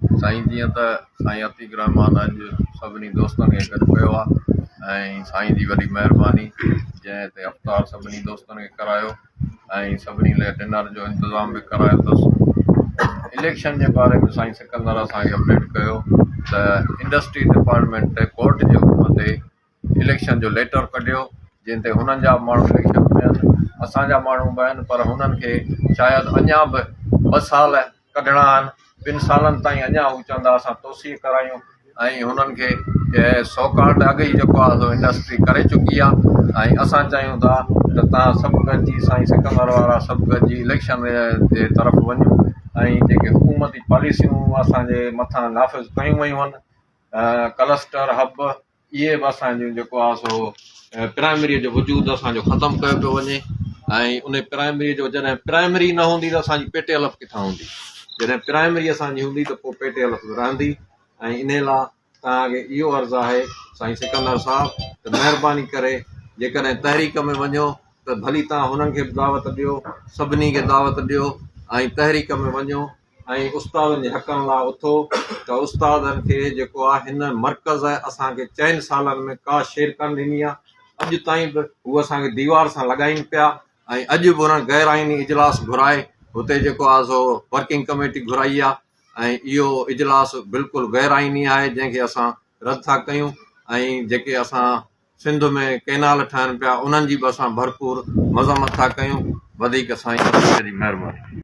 साईं जीअं त साईं अतीक रहमान अॼु सभिनी दोस्तनि खे गॾु कयो आहे ऐं साईं जी वॾी महिरबानी जंहिं ते अवतार सभिनी दोस्तनि खे करायो ऐं सभिनी लाइ डिनर जो इंतज़ाम बि करायो अथसि। इलेक्शन जे बारे में साईं सिकंदर असांखे अपडेट कयो त इंडस्ट्री डिपार्टमेंट कोर्ट जे हुकुम ते इलेक्शन जो लेटर कढियो जंहिं ते हुननि जा माण्हू इलेक्शन में आहिनि, असांजा माण्हू बि आहिनि, पर हुननि खे शायदि अञा बि 2 साल कढणा आहिनि। 2 सालनि ताईं अञा हू चवंदा असां तोसीअ करायूं ऐं हुननि खे सौकाल्ड अॻु ई जेको आहे सो इंडस्ट्री करे चुकी आहे ऐं असां चाहियूं था त तव्हां सभु गॾिजी साईं सिकंदर वारा सभु गॾिजी इलेक्शन जे तरफ़ वञूं ऐं जेके हुकूमती पॉलिसियूं असांजे मथां नाफ़िज़ कयूं वयूं आहिनि, क्लस्टर हब, इहे बि असांजो जेको आहे सो प्राइमरीअ जो वजूदु असांजो ख़तमु कयो पियो वञे ऐं उन प्राइमरीअ जो जॾहिं प्राइमरी न हूंदी त असांजी पेटे हलप किथां हूंदी। जॾहिं प्राइमरी असांजी हूंदी त पोइ पेटे हलप रहंदी ऐं इन लाइ तव्हांखे इहो अर्ज़ु आहे साईं सिकंदर साहिबु त महिरबानी करे जेकॾहिं तहरीक में वञो त भली तव्हां हुननि खे बि दावत ॾियो, सभिनी खे दावत ॾियो ऐं तहरीक में वञो ऐं उस्तादनि जे हक़नि लाइ उथो त उस्तादनि खे जेको आहे हिन मर्कज़ असांखे 4 सालनि में का शेर कान ॾिनी आहे। अॼु ताईं बि हू असांखे दीवार सां लॻाइनि पिया ऐं अॼु बि हुननि गैर आइनी इजलास घुराए हुते जेको आहे सो वर्किंग कमेटी घुराई आहे ऐं इहो इजलास बिल्कुलु गैर आइनी आहे जंहिंखे असां रद्द था कयूं ऐं जेके असां सिंध में कैनाल ठहनि पिया उन्हनि जी बि असां भरपूर मज़म्मत था कयूं। वधीक साईं जी महिरबानी।